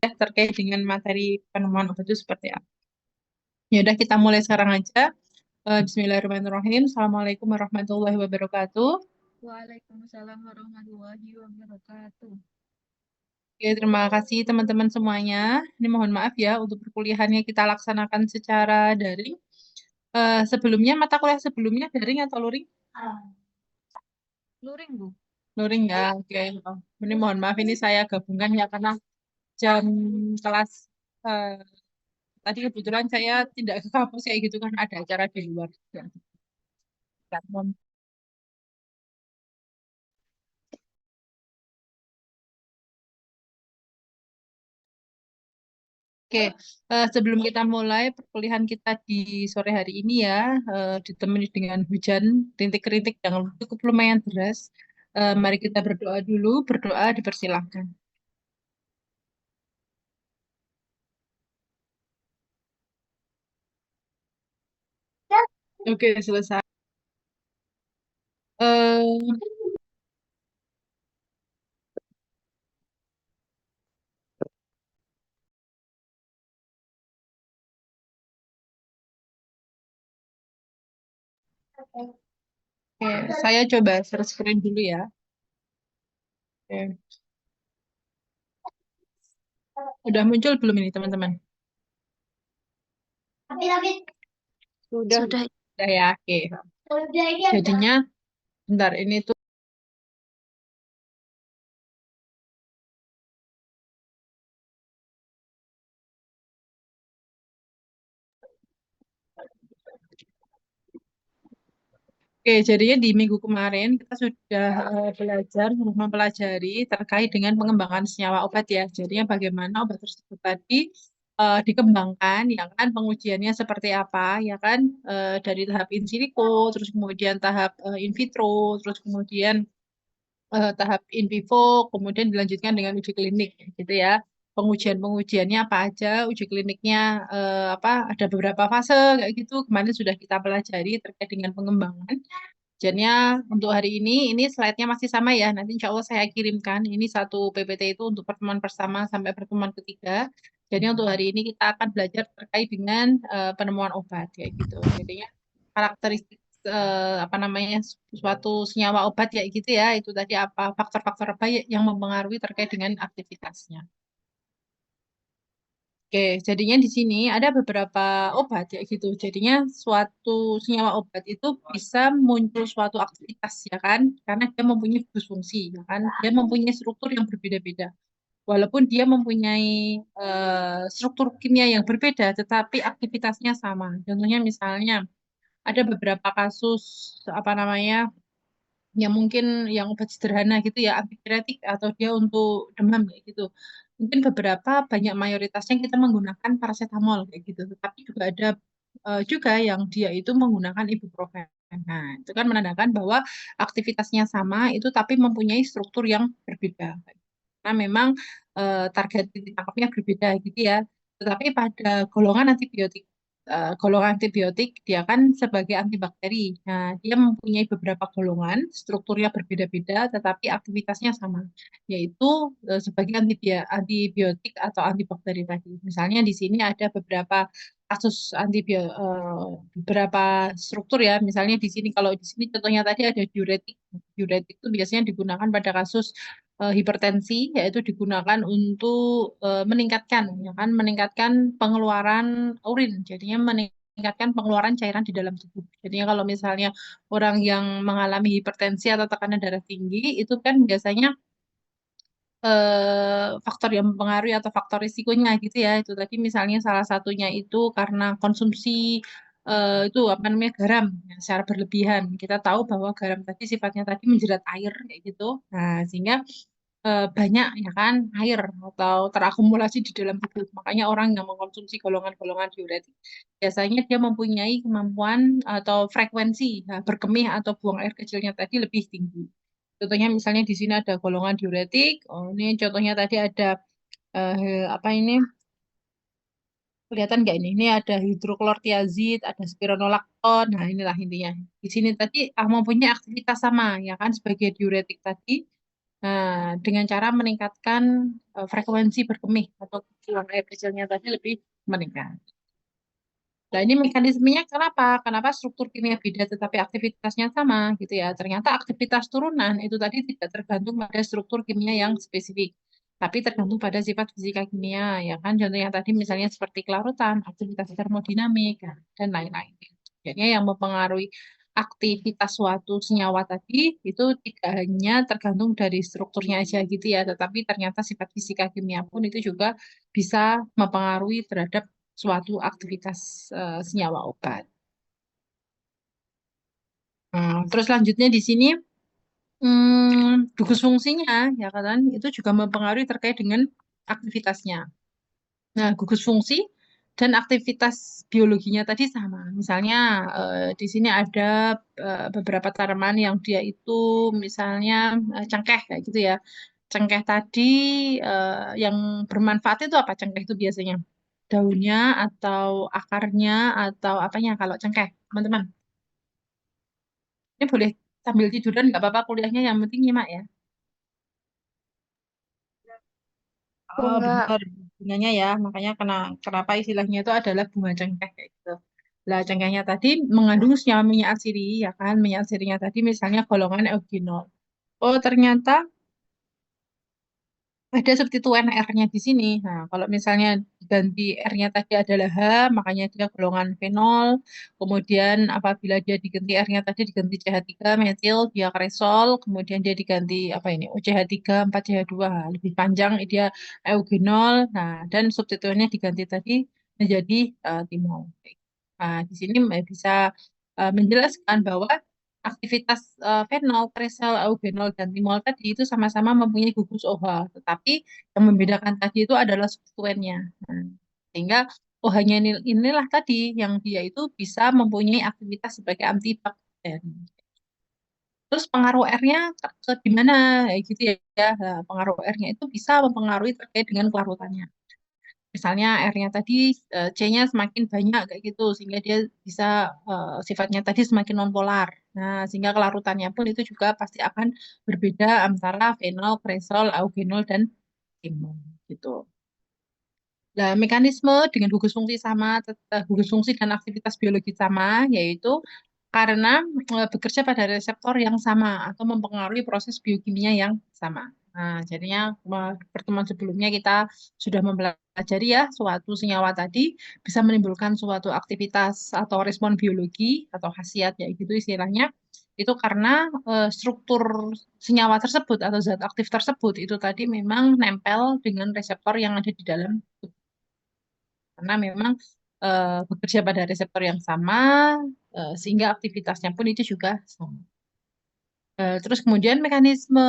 terkait dengan materi penemuan obat itu seperti apa. Ya udah kita mulai sekarang aja. Bismillahirrahmanirrahim. Assalamualaikum warahmatullahi wabarakatuh. Waalaikumsalam warahmatullahi wabarakatuh. Oke, terima kasih teman-teman semuanya. Ini mohon maaf ya untuk perkuliahannya kita laksanakan secara daring. Sebelumnya mata kuliah sebelumnya daring atau luring? Luring, Bu. Luring ya. Oke. Oh, ini mohon maaf ini saya gabungkan ya karena jam kelas eh, tadi kebetulan saya tidak ke kampus kayak gitu kan ada acara di luar. Ya, Oke, sebelum kita mulai perkuliahan kita di sore hari ini ya, ditemani dengan hujan rintik-rintik yang cukup lumayan deras. Mari kita berdoa dulu, berdoa dipersilahkan. Oke, selesai. Eh, oke, saya coba share screen dulu ya. Oke. Udah muncul belum ini teman-teman? Sudah, Sudah. sudah ya. Oke. Jadinya, bentar ini tuh. Oke, jadinya di minggu kemarin kita sudah belajar, mempelajari terkait dengan pengembangan senyawa obat ya. Jadinya bagaimana obat tersebut tadi dikembangkan, ya kan, pengujiannya seperti apa, ya kan, dari tahap in silico, terus kemudian tahap in vitro, terus kemudian tahap in vivo, kemudian dilanjutkan dengan uji klinik, gitu ya. Pengujian-pengujiannya apa aja, uji kliniknya apa, ada beberapa fase kayak gitu. Kemarin sudah kita pelajari terkait dengan pengembangan. Jadinya untuk hari ini slide-nya masih sama ya. Nanti insya Allah saya kirimkan. Ini satu PPT itu untuk pertemuan pertama sampai pertemuan ketiga. Jadi untuk hari ini kita akan belajar terkait dengan penemuan obat kayak gitu. Jadinya karakteristik apa namanya suatu senyawa obat ya gitu ya. Itu tadi apa faktor-faktor apa yang mempengaruhi terkait dengan aktivitasnya. Oke, jadinya di sini ada beberapa obat ya gitu. Jadinya suatu senyawa obat itu bisa muncul suatu aktivitas ya kan, karena dia mempunyai fungsi ya kan, dia mempunyai struktur yang berbeda-beda. Walaupun dia mempunyai struktur kimia yang berbeda, tetapi aktivitasnya sama. Contohnya misalnya ada beberapa kasus apa namanya yang mungkin yang obat sederhana gitu ya antipiretik atau dia untuk demam kayak gitu mungkin beberapa banyak mayoritasnya kita menggunakan paracetamol kayak gitu tetapi juga ada juga yang dia itu menggunakan ibuprofen. Nah itu kan menandakan bahwa aktivitasnya sama itu tapi mempunyai struktur yang berbeda karena memang target titik tangkapnya berbeda gitu ya. Tetapi pada golongan antibiotik dia kan sebagai antibakteri. Nah, dia mempunyai beberapa golongan, strukturnya berbeda-beda, tetapi aktivitasnya sama, yaitu sebagai antibiotik atau antibakteri tadi. Misalnya di sini ada beberapa kasus beberapa struktur ya. Misalnya di sini kalau di sini contohnya tadi ada diuretik. Diuretik itu biasanya digunakan pada kasus hipertensi yaitu digunakan untuk meningkatkan ya kan meningkatkan pengeluaran urin jadinya meningkatkan pengeluaran cairan di dalam tubuh jadinya kalau misalnya orang yang mengalami hipertensi atau tekanan darah tinggi itu kan biasanya faktor yang mempengaruhi atau faktor risikonya gitu ya itu tadi misalnya salah satunya itu karena konsumsi itu apa namanya garam ya, secara berlebihan kita tahu bahwa garam tadi sifatnya tadi menjerat air kayak gitu nah sehingga banyak ya kan air atau terakumulasi di dalam tubuh. Makanya orang yang mengkonsumsi golongan-golongan diuretik biasanya dia mempunyai kemampuan atau frekuensi berkemih atau buang air kecilnya tadi lebih tinggi. Contohnya misalnya di sini ada golongan diuretik. Oh, ini contohnya tadi ada apa ini? Kelihatan nggak ini? Ini ada hidroklortiazid, ada spironolakton. Nah, inilah intinya. Di sini tadi mempunyai aktivitas sama ya kan sebagai diuretik tadi Nah, dengan cara meningkatkan frekuensi berkemih atau buang air kecilnya tadi lebih meningkat. Nah, ini mekanismenya kenapa? Kenapa struktur kimia beda tetapi aktivitasnya sama gitu ya. Ternyata aktivitas turunan itu tadi tidak tergantung pada struktur kimia yang spesifik, tapi tergantung pada sifat fisika kimia ya kan. Contohnya tadi misalnya seperti kelarutan, aktivitas termodinamik dan lain-lain. Jadi yang mempengaruhi aktivitas suatu senyawa tadi itu tidak hanya tergantung dari strukturnya aja gitu ya, tetapi ternyata sifat fisika kimia pun itu juga bisa mempengaruhi terhadap suatu aktivitas senyawa obat. Terus lanjutnya di sini gugus fungsinya ya kan itu juga mempengaruhi terkait dengan aktivitasnya. Nah, gugus fungsi dan aktivitas biologinya tadi sama. Misalnya di sini ada beberapa tanaman yang dia itu misalnya cengkeh kayak gitu ya. Cengkeh tadi yang bermanfaat itu apa cengkeh itu biasanya? Daunnya atau akarnya atau apanya kalau cengkeh, teman-teman? Ini boleh sambil tiduran nggak apa-apa kuliahnya yang penting nyimak ya. Oh, Bunga. benar. Bunganya ya, makanya kenapa istilahnya itu adalah bunga cengkeh kayak gitu. Lah, cengkehnya tadi mengandung senyawa minyak atsiri, ya kan? Minyak atsirinya tadi misalnya golongan eugenol. Oh, ternyata ada substituen R-nya di sini. Nah, kalau misalnya diganti R-nya tadi adalah H, makanya dia golongan fenol. Kemudian apabila dia diganti R-nya tadi diganti CH3 metil diakresol, kemudian dia diganti apa ini? OCH3 4CH2. Lebih panjang dia eugenol. Nah, dan substituennya diganti tadi menjadi timol. Nah, di sini bisa menjelaskan bahwa aktivitas fenol, tresel, eugenol, dan timol tadi itu sama-sama mempunyai gugus OH, tetapi yang membedakan tadi itu adalah substituennya. Nah, sehingga OH-nya inilah tadi yang dia itu bisa mempunyai aktivitas sebagai antibakteri. Terus pengaruh R-nya ke di mana? Ya, gitu ya. Nah, pengaruh R-nya itu bisa mempengaruhi terkait dengan kelarutannya. Misalnya R-nya tadi C-nya semakin banyak kayak gitu sehingga dia bisa sifatnya tadi semakin nonpolar. Nah, sehingga kelarutannya pun itu juga pasti akan berbeda antara fenol, kresol, eugenol dan timol gitu. Nah, mekanisme dengan gugus fungsi sama, gugus fungsi dan aktivitas biologi sama, yaitu karena bekerja pada reseptor yang sama atau mempengaruhi proses biokimia yang sama. Nah, jadinya pertemuan sebelumnya kita sudah mempelajari ya suatu senyawa tadi bisa menimbulkan suatu aktivitas atau respon biologi atau khasiat ya gitu istilahnya. Itu karena struktur senyawa tersebut atau zat aktif tersebut itu tadi memang nempel dengan reseptor yang ada di dalam karena memang bekerja pada reseptor yang sama sehingga aktivitasnya pun itu juga sama. Terus kemudian mekanisme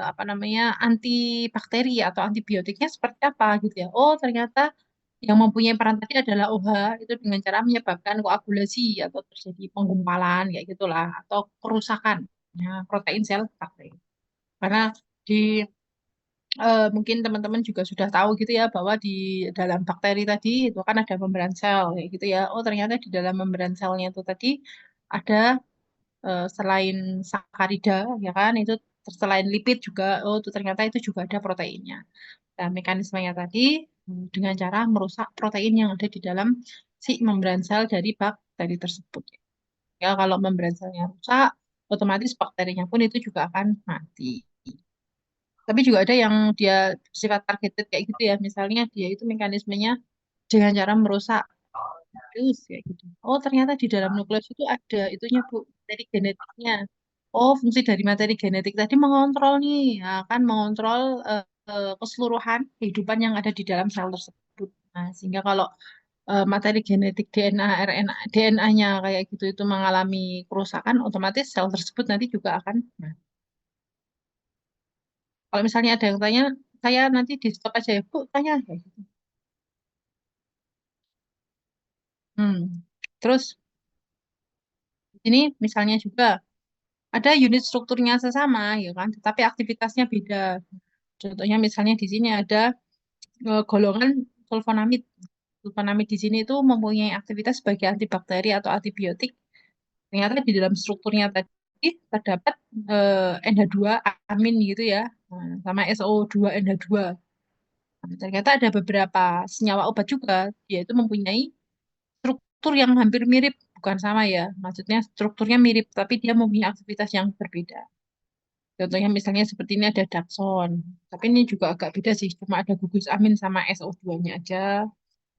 apa namanya antibakteri atau antibiotiknya seperti apa gitu ya. Oh, ternyata yang mempunyai peran tadi adalah OH itu dengan cara menyebabkan koagulasi atau terjadi penggumpalan kayak gitulah atau kerusakan ya, protein sel bakteri. Karena di mungkin teman-teman juga sudah tahu gitu ya bahwa di dalam bakteri tadi itu kan ada membran sel kayak gitu ya. Oh, ternyata di dalam membran selnya itu tadi ada selain sakarida ya kan itu selain lipid juga oh itu ternyata itu juga ada proteinnya. Nah, mekanismenya tadi dengan cara merusak protein yang ada di dalam si membran sel dari bakteri tersebut. Ya, kalau membran selnya rusak, otomatis bakterinya pun itu juga akan mati. Tapi juga ada yang dia bersifat targeted kayak gitu ya. Misalnya dia itu mekanismenya dengan cara merusak nukleus kayak gitu. Oh, ternyata di dalam nukleus itu ada itunya Bu, materi genetiknya. Oh, fungsi dari materi genetik tadi mengontrol nih, ya kan mengontrol keseluruhan kehidupan yang ada di dalam sel tersebut. Nah, sehingga kalau materi genetik DNA, RNA, DNA-nya kayak gitu itu mengalami kerusakan, otomatis sel tersebut nanti juga akan. Nah, kalau misalnya ada yang tanya, saya nanti di stop aja ya, Bu, tanya kayak gitu. Terus ini misalnya juga ada unit strukturnya sesama, ya kan? Tetapi aktivitasnya beda. Contohnya misalnya di sini ada golongan sulfonamid. Sulfonamid di sini itu mempunyai aktivitas sebagai antibakteri atau antibiotik. Ternyata di dalam strukturnya tadi terdapat NH2 amin gitu ya. Nah, sama SO2 NH2. Nah, ternyata ada beberapa senyawa obat juga, yaitu mempunyai struktur yang hampir mirip, bukan sama ya. Maksudnya strukturnya mirip, tapi dia mempunyai aktivitas yang berbeda. Contohnya misalnya seperti ini ada Dapson. Tapi ini juga agak beda sih, cuma ada gugus amin sama SO2-nya aja.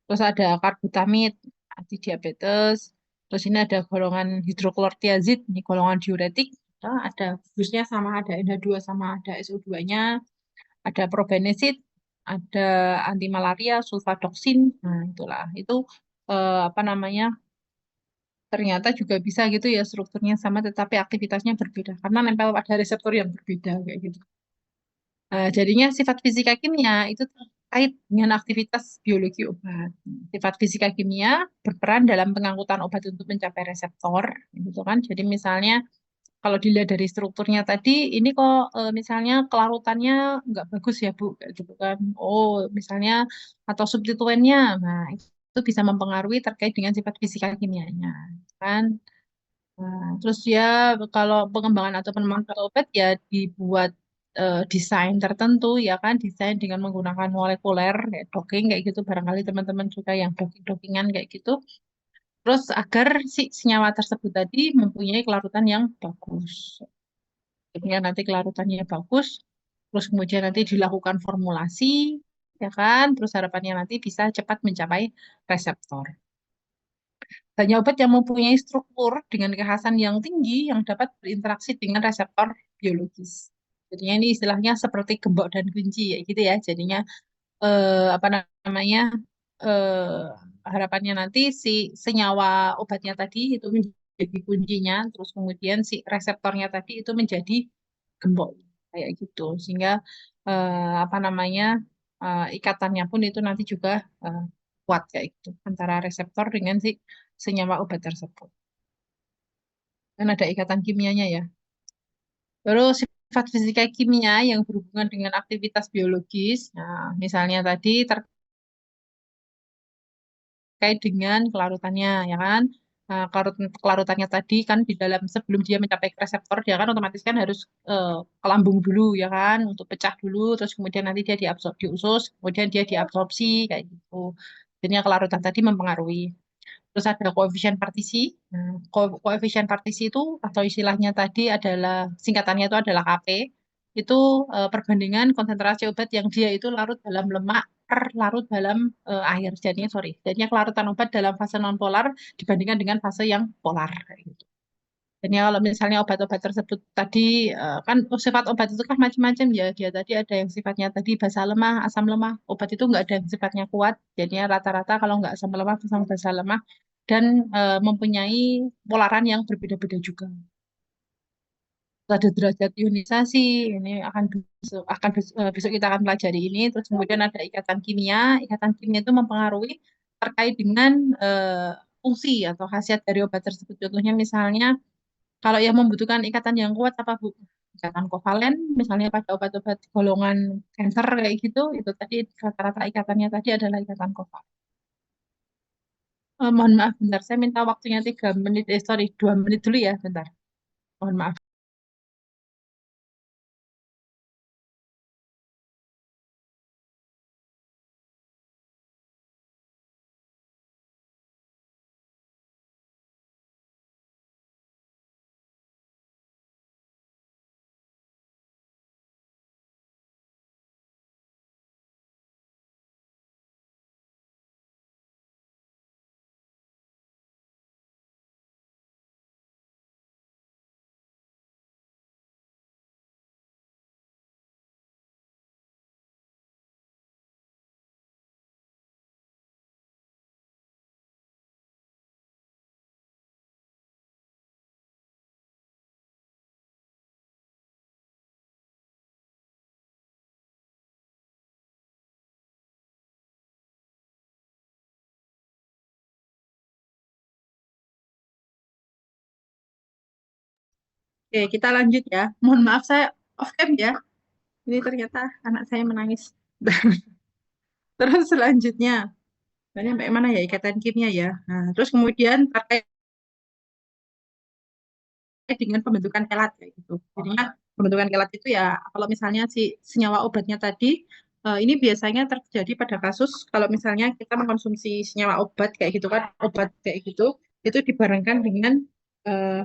Terus ada karbutamid, anti diabetes. Terus ini ada golongan hidroklortiazid, ini golongan diuretik. Nah, ada gugusnya sama ada NH2 sama ada SO2-nya. Ada probenesid, ada anti malaria, sulfadoksin. Nah, itulah. Itu apa namanya? Ternyata juga bisa gitu ya strukturnya sama tetapi aktivitasnya berbeda karena nempel pada reseptor yang berbeda kayak gitu. Jadinya sifat fisika kimia itu terkait dengan aktivitas biologi obat. Sifat fisika kimia berperan dalam pengangkutan obat untuk mencapai reseptor, gitu kan. Jadi misalnya kalau dilihat dari strukturnya tadi, ini kok misalnya kelarutannya nggak bagus ya Bu, kayak gitu kan. Oh, misalnya atau substituennya, nah itu bisa mempengaruhi terkait dengan sifat fisika kimianya, kan. Nah, terus ya kalau pengembangan atau penemuan obat ya dibuat desain tertentu ya kan desain dengan menggunakan molekuler kayak docking kayak gitu barangkali teman-teman juga yang docking-dockingan kayak gitu. Terus agar si senyawa tersebut tadi mempunyai kelarutan yang bagus. Akhirnya nanti kelarutannya bagus, terus kemudian nanti dilakukan formulasi ya kan, terus harapannya nanti bisa cepat mencapai reseptor. Banyak obat yang mempunyai struktur dengan kekhasan yang tinggi yang dapat berinteraksi dengan reseptor biologis. Jadinya ini istilahnya seperti gembok dan kunci ya gitu ya. Jadinya apa namanya eh, harapannya nanti si senyawa obatnya tadi itu menjadi kuncinya, terus kemudian si reseptornya tadi itu menjadi gembok kayak gitu. Sehingga apa namanya ikatannya pun itu nanti juga eh, kuat kayak gitu antara reseptor dengan si senyawa obat tersebut. Kan ada ikatan kimianya ya. Terus sifat fisika kimia yang berhubungan dengan aktivitas biologis. Nah, misalnya tadi terkait dengan kelarutannya, ya kan? Nah, kelarutannya tadi kan di dalam sebelum dia mencapai ke reseptor, dia kan otomatis kan harus ke lambung dulu, ya kan? Untuk pecah dulu, terus kemudian nanti dia di usus, kemudian dia diabsorpsi, kayak gitu. Jadinya kelarutan tadi mempengaruhi. Terus ada koefisien partisi. Nah, koefisien partisi itu atau istilahnya tadi adalah singkatannya itu adalah Kp. Itu perbandingan konsentrasi obat yang dia itu larut dalam lemak per larut dalam air. Jadinya sorry, jadinya kelarutan obat dalam fase non polar dibandingkan dengan fase yang polar kayak gitu. Jadi kalau misalnya obat-obat tersebut tadi kan sifat obat itu kan macam-macam ya. Dia tadi ada yang sifatnya tadi basa lemah, asam lemah. Obat itu nggak ada yang sifatnya kuat. Jadinya rata-rata kalau nggak asam lemah sama basa lemah dan mempunyai polaran yang berbeda-beda juga. Ada derajat ionisasi, ini besok kita akan pelajari ini. Terus kemudian ada ikatan kimia. Ikatan kimia itu mempengaruhi terkait dengan fungsi atau khasiat dari obat tersebut. Contohnya misalnya kalau yang membutuhkan ikatan yang kuat apa Bu? Ikatan kovalen, misalnya pada obat-obat golongan cancer kayak gitu, itu tadi rata-rata ikatannya tadi adalah ikatan kovalen. Mohon maaf, bentar. Saya minta waktunya 3 menit. Sorry, 2 menit dulu ya, bentar. Mohon maaf. Oke, kita lanjut ya. Mohon maaf, saya off cam ya. Ini ternyata anak saya menangis. Terus selanjutnya, ini sampai mana ya ikatan kimia ya. Nah, terus kemudian terkait dengan pembentukan kelat kayak gitu. Jadinya pembentukan kelat itu ya kalau misalnya si senyawa obatnya tadi ini biasanya terjadi pada kasus kalau misalnya kita mengkonsumsi senyawa obat kayak gitu kan, obat kayak gitu itu dibarengkan dengan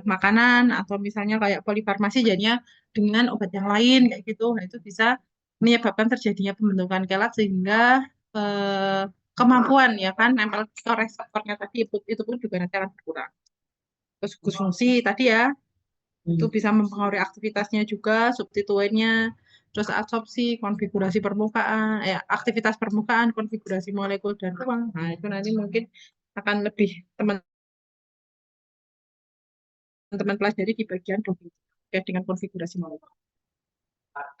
makanan atau misalnya kayak polifarmasi jadinya dengan obat yang lain kayak gitu. Nah, itu bisa menyebabkan terjadinya pembentukan kelat sehingga eh, kemampuan ya kan nempel ke reseptornya tadi itu pun juga nanti akan berkurang. Terus konsumsi tadi ya itu bisa mempengaruhi aktivitasnya juga, substituennya, terus absorpsi, konfigurasi permukaan, aktivitas permukaan, konfigurasi molekul dan ruang. Nah, itu nanti mungkin akan lebih teman-teman pelajari di bagian terkait dengan konfigurasi molekul.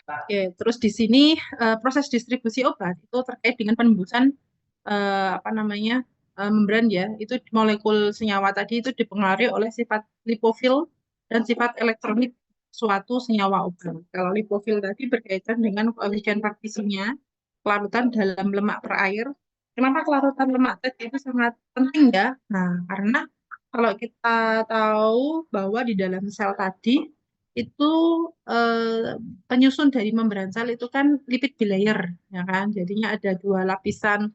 Oke, terus di sini proses distribusi obat itu terkait dengan penembusan apa namanya membran ya. Itu molekul senyawa tadi itu dipengaruhi oleh sifat lipofil dan sifat elektronik suatu senyawa obat. Kalau lipofil tadi berkaitan dengan koefisien partisinya, kelarutan dalam lemak per air. Kenapa kelarutan lemak tadi itu sangat penting ya? Nah, karena kalau kita tahu bahwa di dalam sel tadi itu penyusun dari membran sel itu kan lipid bilayer, ya kan? Jadinya ada dua lapisan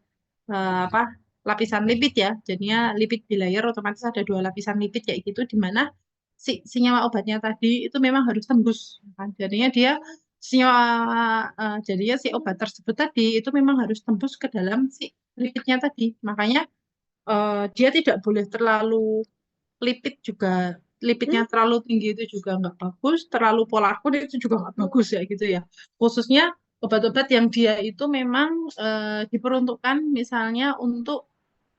apa lapisan lipid ya. Jadinya lipid bilayer otomatis ada dua lapisan lipid kayak gitu di mana si senyawa obatnya tadi itu memang harus tembus, ya kan? Jadinya dia senyawa jadinya si obat tersebut tadi itu memang harus tembus ke dalam si lipidnya tadi. Makanya dia tidak boleh terlalu lipid juga lipidnya terlalu tinggi itu juga nggak bagus, terlalu polar pun itu juga nggak bagus ya gitu ya. Khususnya obat-obat yang dia itu memang diperuntukkan misalnya untuk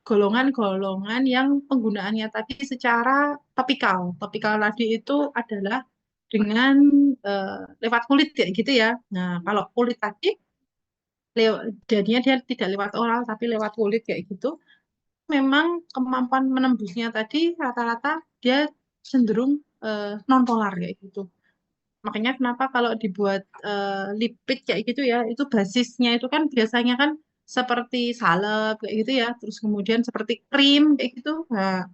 golongan-golongan yang penggunaannya tadi secara topikal. Topikal tadi itu adalah dengan lewat kulit kayak gitu ya. Nah, kalau kulit tadi jadinya dia tidak lewat oral tapi lewat kulit kayak gitu memang kemampuan menembusnya tadi rata-rata dia cenderung non polar kayak gitu. Makanya kenapa kalau dibuat lipid kayak gitu ya, itu basisnya itu kan biasanya kan seperti salep kayak gitu ya, terus kemudian seperti krim kayak gitu. Nah,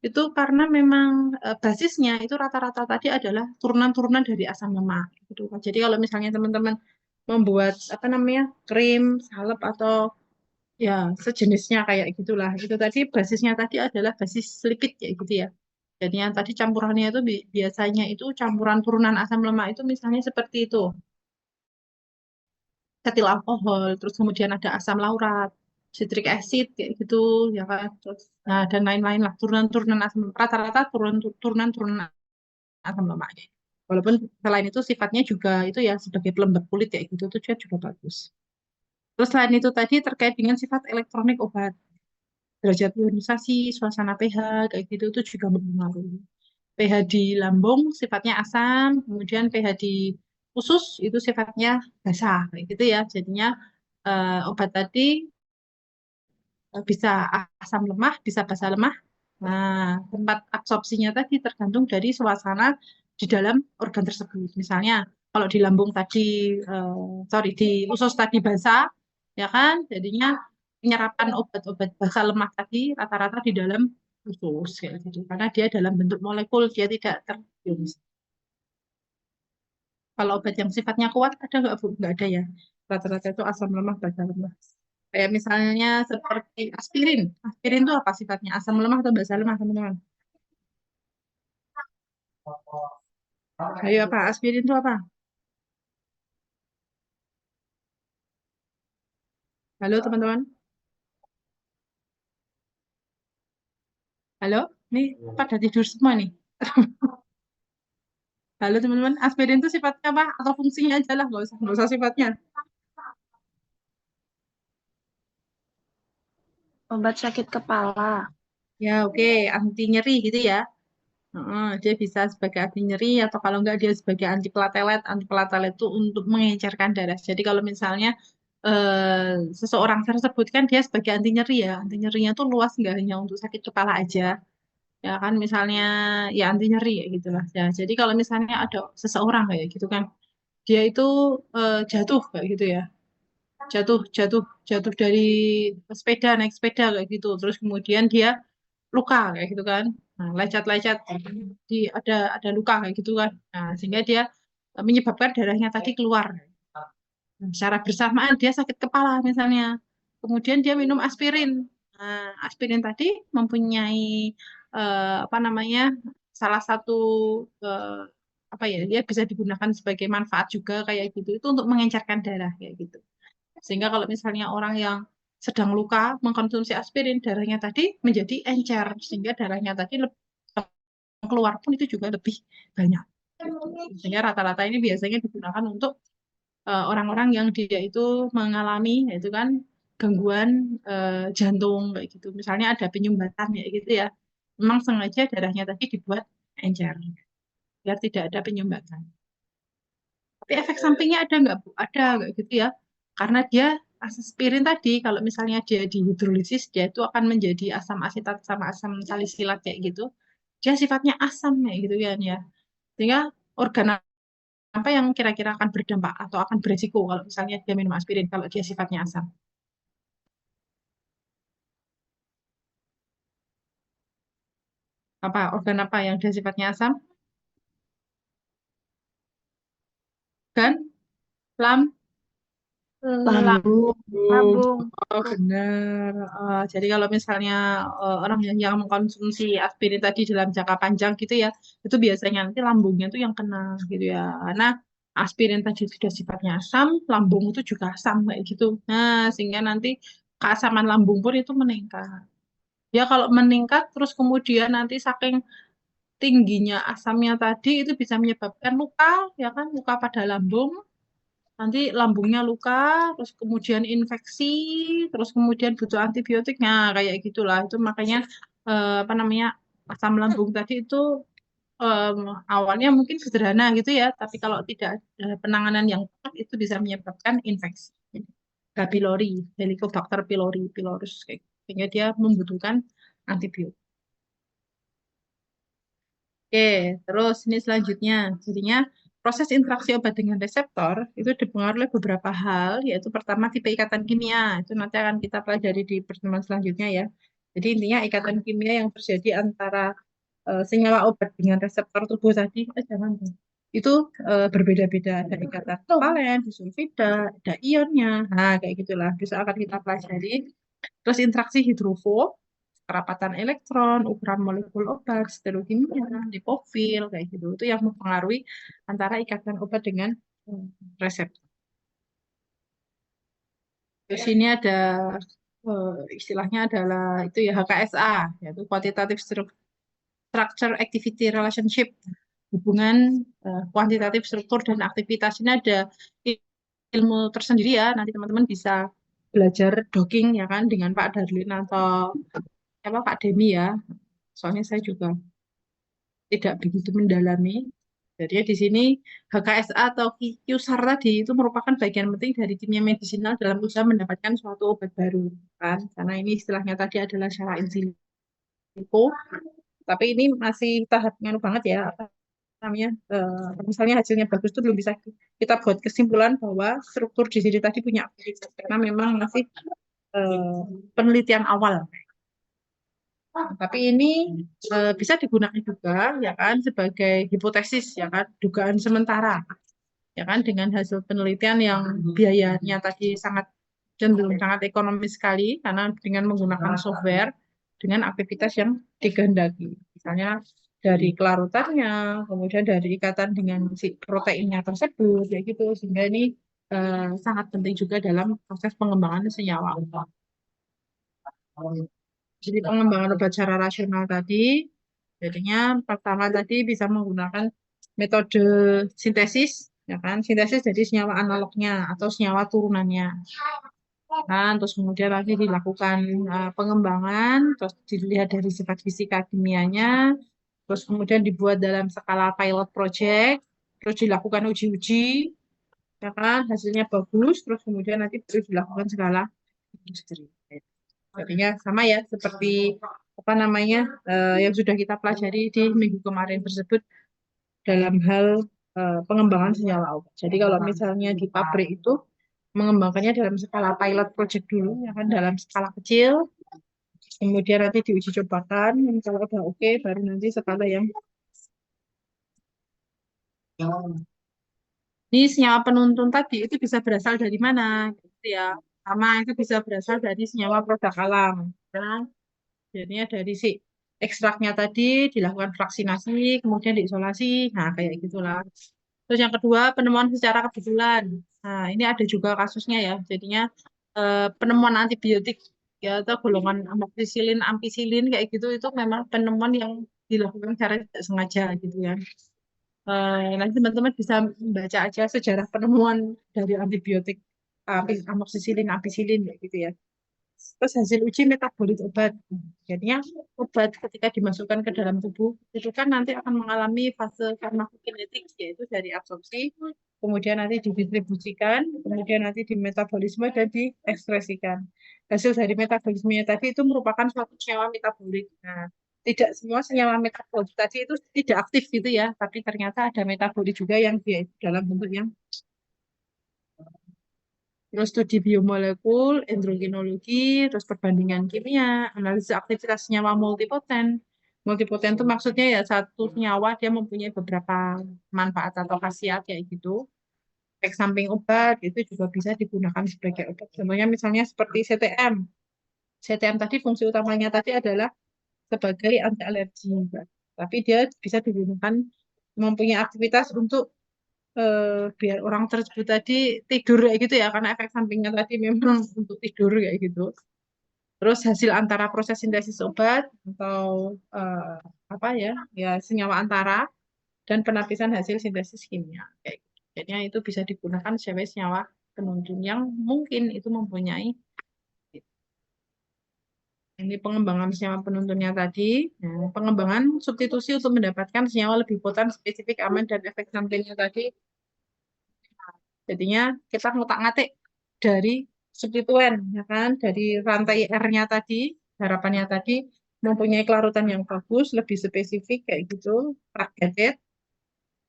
itu karena memang basisnya itu rata-rata tadi adalah turunan-turunan dari asam lemak gitu. Jadi kalau misalnya teman-teman membuat apa namanya krim, salep atau ya, sejenisnya kayak gitulah. Itu tadi basisnya tadi adalah basis lipid kayak gitu ya. Jadi yang tadi campurannya itu biasanya itu campuran turunan asam lemak itu misalnya seperti itu. Etil alkohol, terus kemudian ada asam laurat, citric acid kayak gitu ya kan. Terus, nah dan lain-lain lah turunan-turunan asam rata-rata turunan-turunan asam lemak. Walaupun selain itu sifatnya juga itu ya sebagai pelembab kulit kayak gitu itu juga bagus. Terus selain itu tadi terkait dengan sifat elektronik obat. Derajat ionisasi, suasana pH, kayak gitu itu juga mempengaruhi. pH di lambung sifatnya asam, kemudian pH di usus itu sifatnya basah, kayak gitu ya. Jadinya obat tadi bisa asam lemah, bisa basa lemah. Nah, tempat absorpsinya tadi tergantung dari suasana di dalam organ tersebut. Misalnya, kalau di lambung tadi, sorry, di usus tadi basah, ya kan? Jadinya penyerapan obat-obat basa lemah tadi rata-rata di dalam usus, kayak gitu. Karena dia dalam bentuk molekul, dia tidak terionis. Kalau obat yang sifatnya kuat, ada nggak, Bu? Nggak ada ya. Rata-rata itu asam lemah, basa lemah. Kayak misalnya seperti aspirin. Aspirin itu apa sifatnya? Asam lemah atau basa lemah, teman-teman? Ayo apa? Aspirin itu apa? Halo, teman-teman. Halo? Nih, pada tidur semua nih. Halo, teman-teman. Aspirin itu sifatnya apa? Atau fungsinya aja lah, nggak usah sifatnya. Obat sakit kepala. Ya, oke. Anti nyeri gitu ya. Heeh, dia bisa sebagai anti nyeri atau kalau enggak dia sebagai anti platelet. Anti platelet itu untuk mengencerkan darah. Jadi kalau misalnya seseorang tersebut kan dia sebagai anti nyeri ya. Anti nyerinya tuh luas nggak hanya untuk sakit kepala aja. Ya kan misalnya ya anti nyeri ya gitu lah. Ya, jadi kalau misalnya ada seseorang kayak gitu kan dia itu jatuh kayak gitu ya. Jatuh, jatuh, jatuh dari sepeda, naik sepeda kayak gitu. Terus kemudian dia luka kayak gitu kan. Nah, lecet-lecet ada luka kayak gitu kan. Nah, sehingga dia menyebabkan darahnya tadi keluar. Nah, secara bersamaan dia sakit kepala misalnya. Kemudian dia minum aspirin. Nah, aspirin tadi mempunyai apa namanya salah satu eh, apa ya dia bisa digunakan sebagai manfaat juga kayak gitu. Itu untuk mengencerkan darah kayak gitu. Sehingga kalau misalnya orang yang sedang luka mengkonsumsi aspirin, darahnya tadi menjadi encer sehingga darahnya tadi keluar pun itu juga lebih banyak. Sehingga rata-rata ini biasanya digunakan untuk orang-orang yang dia itu mengalami yaitu kan gangguan jantung kayak gitu. Misalnya ada penyumbatan ya gitu ya. Memang sengaja darahnya tadi dibuat encer biar tidak ada penyumbatan. Tapi efek sampingnya ada nggak Bu? Ada kayak gitu ya. Karena dia aspirin tadi kalau misalnya dia dihidrolisis dia itu akan menjadi asam asetat sama asam salisilat kayak gitu. Dia sifatnya asam kayak gitu kan ya. Sehingga organ apa yang kira-kira akan berdampak atau akan beresiko kalau misalnya dia minum aspirin kalau dia sifatnya asam? Apa organ apa yang dia sifatnya asam? Kan? Lam, Lambung. lambung. Lambung. Oh, benar. Jadi kalau misalnya orang yang mengkonsumsi aspirin tadi dalam jangka panjang gitu ya, itu biasanya nanti lambungnya tuh yang kena gitu ya. Karena aspirin tadi sudah sifatnya asam, lambung itu juga asam kayak gitu. Nah, sehingga nanti keasaman lambung pun itu meningkat. Ya kalau meningkat terus kemudian nanti saking tingginya asamnya tadi itu bisa menyebabkan luka, ya kan, luka pada lambung. Nanti lambungnya luka, terus kemudian infeksi, terus kemudian butuh antibiotik. Nah, kayak gitulah. Itu makanya apa namanya asam lambung tadi itu em, awalnya mungkin sederhana gitu ya, tapi kalau tidak ada penanganan yang tepat itu bisa menyebabkan infeksi. H. pylori, Helicobacter pylori, pylorus kayak gitu. Sehingga dia membutuhkan antibiotik. Oke, terus ini selanjutnya. Jadinya proses interaksi obat dengan reseptor itu dipengaruhi oleh beberapa hal, yaitu pertama tipe ikatan kimia. Itu nanti akan kita pelajari di pertemuan selanjutnya ya. Jadi intinya ikatan kimia yang terjadi antara senyawa obat dengan reseptor tubuh tadi, jangan tuh. Itu berbeda-beda. Ada ikatan valen, disulfida, ada ionnya. Nah, kayak gitulah. Besok akan kita pelajari. Terus interaksi hidrofob, kerapatan elektron, ukuran molekul obat, stereokimia, lipofil, kayak gitu. Itu yang mempengaruhi antara ikatan obat dengan reseptor. Terus ini ada eh, istilahnya adalah itu ya HKSA, yaitu Quantitative Structure Activity Relationship, hubungan kuantitatif struktur dan aktivitas. Ini ada ilmu tersendiri ya, nanti teman-teman bisa belajar docking ya kan dengan Pak Darlin atau apa Pak Demi ya. Soalnya saya juga tidak begitu mendalami. Jadi di sini HKSA atau QSAR tadi itu merupakan bagian penting dari kimia medisinal dalam usaha mendapatkan suatu obat baru kan. Karena ini istilahnya tadi adalah secara in silico, tapi ini masih tahap nganu banget ya apa namanya misalnya hasilnya bagus itu belum bisa kita buat kesimpulan bahwa struktur di sini tadi punya aktivitas karena memang masih eh, penelitian awal. Tapi ini bisa digunakan juga ya kan sebagai hipotesis ya kan dugaan sementara ya kan dengan hasil penelitian yang biayanya tadi sangat cenderung sangat ekonomis sekali karena dengan menggunakan software dengan aktivitas yang dikehendaki. Misalnya dari kelarutannya, kemudian dari ikatan dengan si proteinnya tersebut ya gitu sehingga ini sangat penting juga dalam proses pengembangan senyawa obat. Jadi pengembangan obat secara rasional tadi, jadinya pertama tadi bisa menggunakan metode sintesis, ya kan? Sintesis jadi senyawa analognya atau senyawa turunannya. Kan? Terus kemudian nanti dilakukan pengembangan, terus dilihat dari sifat fisika kimianya, terus kemudian dibuat dalam skala pilot project, terus dilakukan uji-uji, ya kan? Hasilnya bagus, terus kemudian nanti baru dilakukan skala industri. Artinya sama ya seperti apa namanya yang sudah kita pelajari di minggu kemarin tersebut dalam hal pengembangan senyawa obat. Jadi kalau misalnya di pabrik itu mengembangkannya dalam skala pilot project dulu, ya kan dalam skala kecil, kemudian nanti diuji cobakan, kalau udah oke, baru nanti skala yang ini senyawa penuntun tadi itu bisa berasal dari mana, gitu ya. Sama itu bisa berasal dari senyawa produk alam. Ya. Jadinya dari si ekstraknya tadi dilakukan fraksinasi, kemudian diisolasi. Nah, kayak gitulah. Terus yang kedua, penemuan secara kebetulan. Nah, ini ada juga kasusnya ya. Jadinya penemuan antibiotik ya atau golongan amoxicillin, ampicillin kayak gitu itu memang penemuan yang dilakukan secara tidak sengaja gitu ya. Nanti teman-teman bisa membaca aja sejarah penemuan dari antibiotik amoxicillin, ampicillin kayak gitu ya. Terus hasil uji metabolit obat. Jadinya obat ketika dimasukkan ke dalam tubuh itu kan nanti akan mengalami fase farmakokinetik yaitu dari absorpsi, kemudian nanti didistribusikan, kemudian nanti dimetabolisme dan diekspresikan. Hasil dari metabolismenya tadi itu merupakan suatu senyawa metabolit. Nah, tidak semua senyawa metabolit tadi itu tidak aktif gitu ya, tapi ternyata ada metabolit juga yang dia itu dalam bentuk yang terus studi biomolekul, endokrinologi, terus perbandingan kimia, analisis aktivitas senyawa multipoten. Multipoten itu maksudnya ya satu senyawa dia mempunyai beberapa manfaat atau khasiat kayak gitu. Efek samping obat itu juga bisa digunakan sebagai obat. Contohnya misalnya seperti CTM. CTM tadi fungsi utamanya tadi adalah sebagai anti alergi, tapi dia bisa digunakan mempunyai aktivitas untuk biar orang tersebut tadi tidur kayak gitu ya karena efek sampingnya tadi memang untuk tidur kayak gitu. Terus hasil antara proses sintesis obat atau apa ya ya senyawa antara dan penapisan hasil sintesis kimia kayak gitu. Jadinya itu bisa digunakan sebagai senyawa penuntun yang mungkin itu mempunyai ini pengembangan senyawa penuntunnya tadi. Nah, pengembangan substitusi untuk mendapatkan senyawa lebih poten, spesifik, aman, dan efek sampingnya tadi. Jadinya kita ngotak-ngatik dari substituen, ya kan? Dari rantai R-nya tadi, harapannya tadi mempunyai kelarutan yang bagus, lebih spesifik kayak gitu, targeted.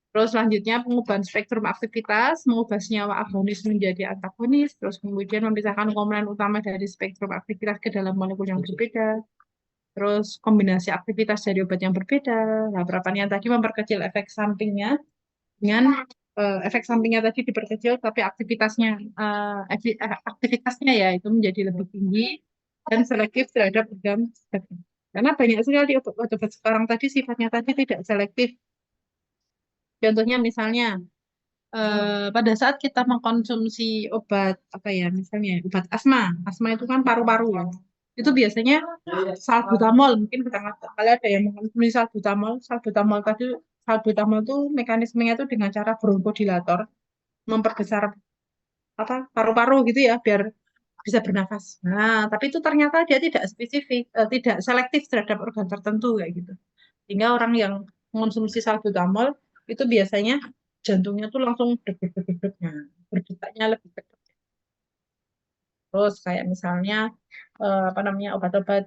Terus selanjutnya pengubahan spektrum aktivitas, mengubah senyawa agonis menjadi antagonis, terus kemudian memisahkan komponen utama dari spektrum aktivitas ke dalam molekul yang berbeda, terus kombinasi aktivitas dari obat yang berbeda. Nah, harapannya tadi memperkecil efek sampingnya dengan efek sampingnya tadi diperkecil, tapi aktivitasnya ya itu menjadi lebih tinggi dan selektif terhadap organ. Karena banyak sekali obat-obat sekarang tadi sifatnya tadi tidak selektif. Contohnya misalnya pada saat kita mengkonsumsi obat apa ya misalnya obat asma, asma itu kan paru-paru ya. Itu biasanya salbutamol mungkin kalau ada yang mengkonsumsi salbutamol, salbutamol tadi salbutamol itu mekanismenya itu dengan cara bronkodilator memperbesar apa paru-paru gitu ya biar bisa bernafas. Nah, tapi itu ternyata dia tidak spesifik, tidak selektif terhadap organ tertentu kayak gitu. Sehingga orang yang mengonsumsi salbutamol itu biasanya jantungnya tuh langsung deg-deg-deg-deg. Nah, berdetaknya lebih cepat. Terus kayak misalnya apa namanya obat-obat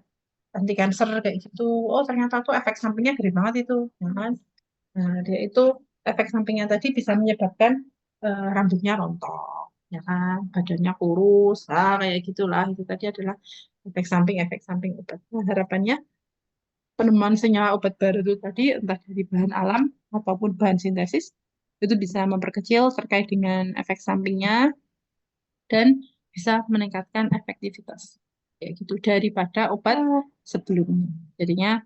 anti kanker kayak gitu. Oh, ternyata tuh efek sampingnya gede banget itu, ya kan? Nah, dia itu efek sampingnya tadi bisa menyebabkan rambutnya rontok, ya kan, badannya kurus, kayak gitulah. Itu tadi adalah efek samping obat. Nah, harapannya penemuan senyawa obat baru itu tadi, entah dari bahan alam ataupun bahan sintesis, itu bisa memperkecil terkait dengan efek sampingnya dan bisa meningkatkan efektivitas, kayak gitu daripada obat sebelumnya. Jadinya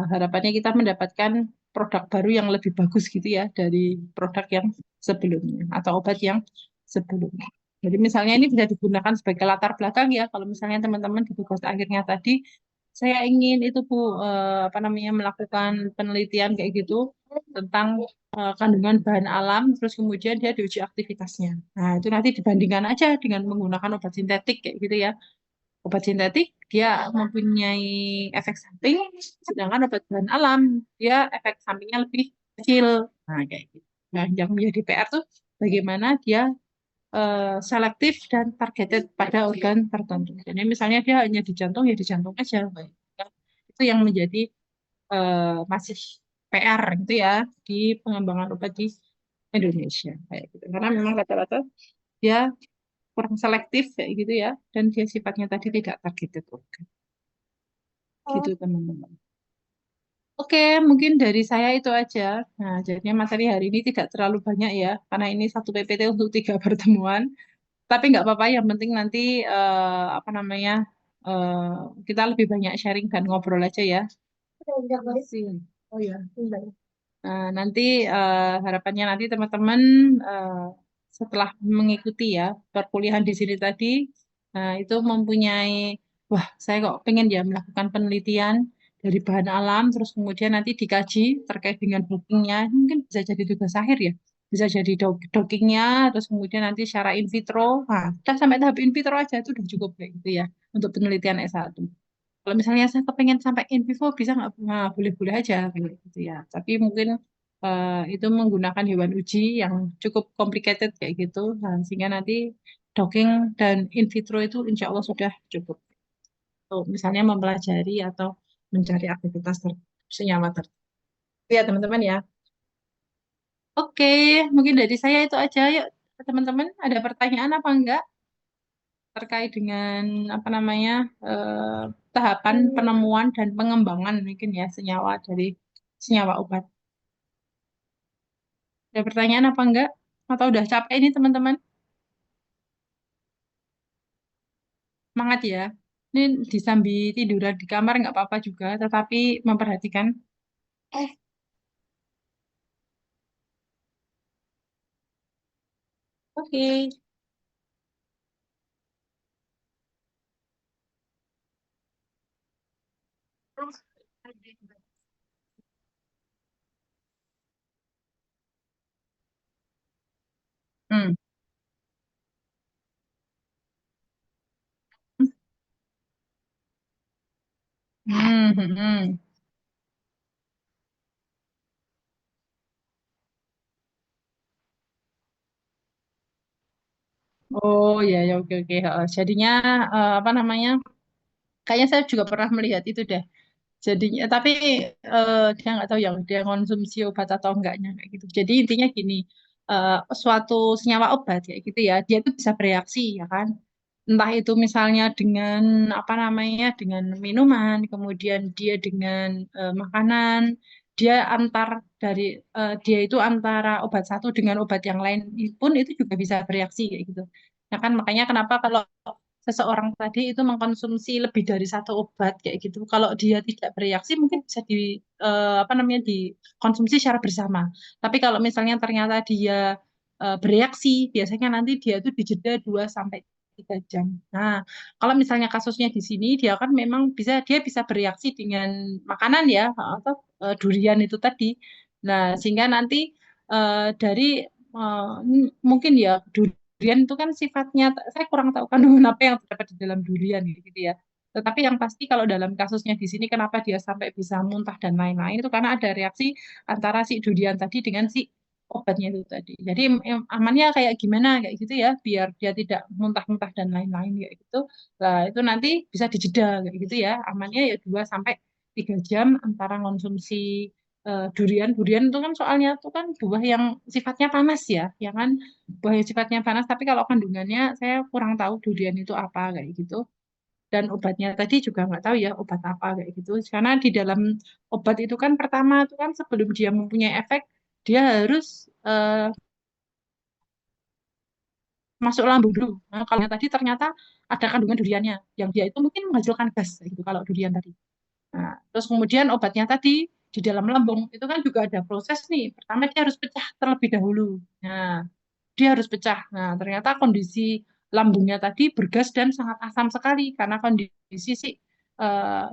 harapannya kita mendapatkan produk baru yang lebih bagus gitu ya dari produk yang sebelumnya atau obat yang sebelumnya. Jadi misalnya ini bisa digunakan sebagai latar belakang ya kalau misalnya teman-teman di tugas akhirnya tadi saya ingin itu Bu apa namanya melakukan penelitian kayak gitu tentang kandungan bahan alam terus kemudian dia diuji aktivitasnya. Nah, itu nanti dibandingkan aja dengan menggunakan obat sintetik kayak gitu ya. Obat sintetik dia mempunyai efek samping, sedangkan obat bahan alam dia efek sampingnya lebih kecil. Nah, kayak gitu. Nah, yang menjadi PR tuh bagaimana dia selektif dan targeted pada organ tertentu. Jadi misalnya dia hanya di jantung, ya di jantung aja. Itu yang menjadi masih PR gitu ya di pengembangan obat di Indonesia kayak gitu. Karena memang rata-rata dia kurang selektif kayak gitu ya dan dia sifatnya tadi tidak targeted organ. gitu teman-teman. Oke, mungkin dari saya itu aja. Nah, jadinya materi hari ini tidak terlalu banyak ya, karena ini satu PPT untuk tiga pertemuan. Tapi nggak apa-apa, yang penting nanti apa namanya eh, kita lebih banyak sharing dan ngobrol aja ya. Oh ya. Nah, nanti harapannya nanti teman-teman eh, setelah mengikuti ya perkuliahan di sini tadi, itu mempunyai, wah saya kok pengen ya melakukan penelitian dari bahan alam, terus kemudian nanti dikaji terkait dengan dockingnya, mungkin bisa jadi tugas akhir ya, bisa jadi dockingnya, terus kemudian nanti secara in vitro, nah kita sampai tahap in vitro aja itu udah cukup kayak gitu ya untuk penelitian S1. Kalau misalnya saya kepengen sampai in vivo bisa nggak? Nah, boleh-boleh aja kayak gitu ya. Tapi mungkin itu menggunakan hewan uji yang cukup complicated kayak gitu. Nah, sehingga nanti docking dan in vitro itu insya Allah sudah cukup. Tuh, misalnya mempelajari atau mencari aktivitas senyawa tertentu. Ya teman-teman ya. Oke, mungkin dari saya itu aja. Yuk teman-teman, ada pertanyaan apa enggak terkait dengan apa namanya eh, tahapan penemuan dan pengembangan mungkin ya senyawa dari senyawa obat. Ada pertanyaan apa enggak? Atau udah capek ini teman-teman? Semangat ya. Ini disambi tiduran di kamar nggak apa-apa juga, tetapi memperhatikan. Oke. Hmm. Hmm, hmm, hmm. Oh ya ya oke oke. Jadinya apa namanya? Kayaknya saya juga pernah melihat itu deh. Jadinya, tapi dia nggak tahu yang dia konsumsi obat atau enggaknya kayak gitu. Jadi intinya gini, suatu senyawa obat kayak gitu ya, dia itu bisa bereaksi ya kan. Entah itu misalnya dengan apa namanya, dengan minuman, kemudian dia dengan makanan, dia antar dari dia itu antara obat satu dengan obat yang lain pun itu juga bisa bereaksi kayak gitu. Ya kan makanya kenapa kalau seseorang tadi itu mengkonsumsi lebih dari satu obat kayak gitu. Kalau dia tidak bereaksi mungkin bisa apa namanya dikonsumsi secara bersama. Tapi kalau misalnya ternyata dia bereaksi, biasanya nanti dia itu dijeda 2 sampai 3 jam. Nah, kalau misalnya kasusnya di sini dia kan memang dia bisa bereaksi dengan makanan ya atau durian itu tadi. Nah, sehingga nanti dari mungkin ya durian itu kan sifatnya, saya kurang tahu kandungan apa yang terdapat di dalam durian gitu ya. Tetapi yang pasti kalau dalam kasusnya di sini kenapa dia sampai bisa muntah dan lain-lain itu karena ada reaksi antara si durian tadi dengan si obatnya itu tadi. Jadi amannya kayak gimana kayak gitu ya biar dia tidak muntah-muntah dan lain-lain kayak gitu. Nah, itu nanti bisa dijeda kayak gitu ya. Amannya ya 2 sampai 3 jam antara konsumsi durian. Durian itu kan soalnya itu kan buah yang sifatnya panas ya, ya kan? Buah yang sifatnya panas, tapi kalau kandungannya saya kurang tahu durian itu apa kayak gitu. Dan obatnya tadi juga nggak tahu ya obat apa kayak gitu. Karena di dalam obat itu kan pertama itu kan sebelum dia mempunyai efek, dia harus masuk lambung dulu. Nah, kalau yang tadi ternyata ada kandungan duriannya, yang dia itu mungkin menghasilkan gas kayak gitu kalau durian tadi. Nah, terus kemudian obatnya tadi di dalam lambung itu kan juga ada proses nih. Pertama dia harus pecah terlebih dahulu. Nah, dia harus pecah. Nah, ternyata kondisi lambungnya tadi bergas dan sangat asam sekali karena kondisi si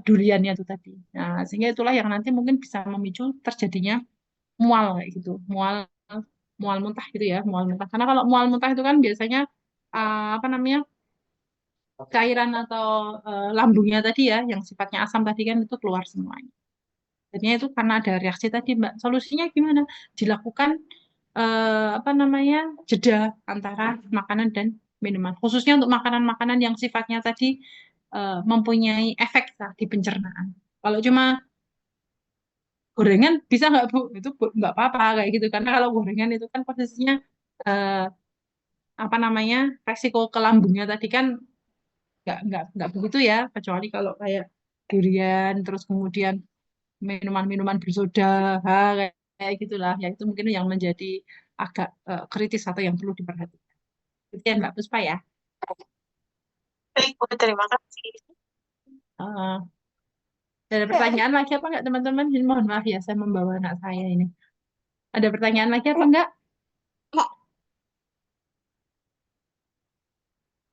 duriannya itu tadi. Nah, sehingga itulah yang nanti mungkin bisa memicu terjadinya mual kayak gitu. Mual mual muntah gitu ya, mual muntah. Karena kalau mual muntah itu kan biasanya apa namanya? Cairan atau lambungnya tadi ya yang sifatnya asam tadi kan itu keluar semuanya. Jadinya itu karena ada reaksi tadi, Mbak. Solusinya gimana? Dilakukan apa namanya jeda antara makanan dan minuman. Khususnya untuk makanan-makanan yang sifatnya tadi mempunyai efek lah di pencernaan. Kalau cuma gorengan bisa nggak Bu? Itu nggak apa-apa kayak gitu. Karena kalau gorengan itu kan posisinya eh, apa namanya resiko ke lambungnya tadi kan nggak begitu ya. Kecuali kalau kayak durian, terus kemudian minuman-minuman bersoda, kayak kayak gitulah. Ya itu mungkin yang menjadi agak kritis atau yang perlu diperhatikan. Sekian Mbak Puspa ya. Baik, Bu, terima kasih. Eh, ada pertanyaan lagi apa nggak teman-teman? Ini mohon maaf ya, saya membawa anak saya ini. Ada pertanyaan lagi apa enggak?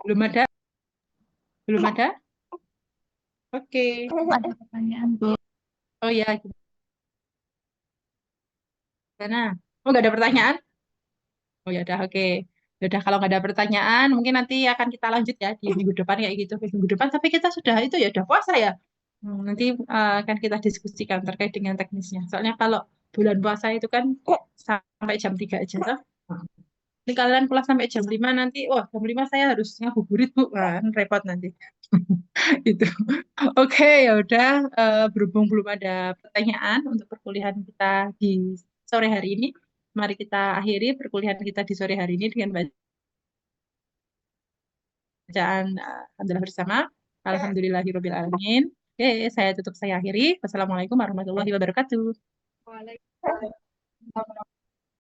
Belum ada? Belum ada? Oke. Ada pertanyaan, Bu. Oh ya, gimana? Oh, nggak ada pertanyaan? Oh ya udah, oke. Ya udah, kalau nggak ada pertanyaan, mungkin nanti akan kita lanjut ya di minggu depan kayak gitu. Minggu depan, tapi kita sudah itu ya udah puasa ya. Nanti akan kita diskusikan terkait dengan teknisnya. Soalnya kalau bulan puasa itu kan sampai jam 3 aja. Toh. Ini kalian pulang sampai jam 5 nanti, wah jam 5 saya harus ngabuburit Bu, kan repot nanti. Itu. Oke, ya udah berhubung belum ada pertanyaan untuk perkuliahan kita di sore hari ini, mari kita akhiri perkuliahan kita di sore hari ini dengan bacaan alhamdulillah bersama. Alhamdulillahirabbil alamin. Oke, saya tutup saya akhiri. Wassalamualaikum warahmatullahi wabarakatuh.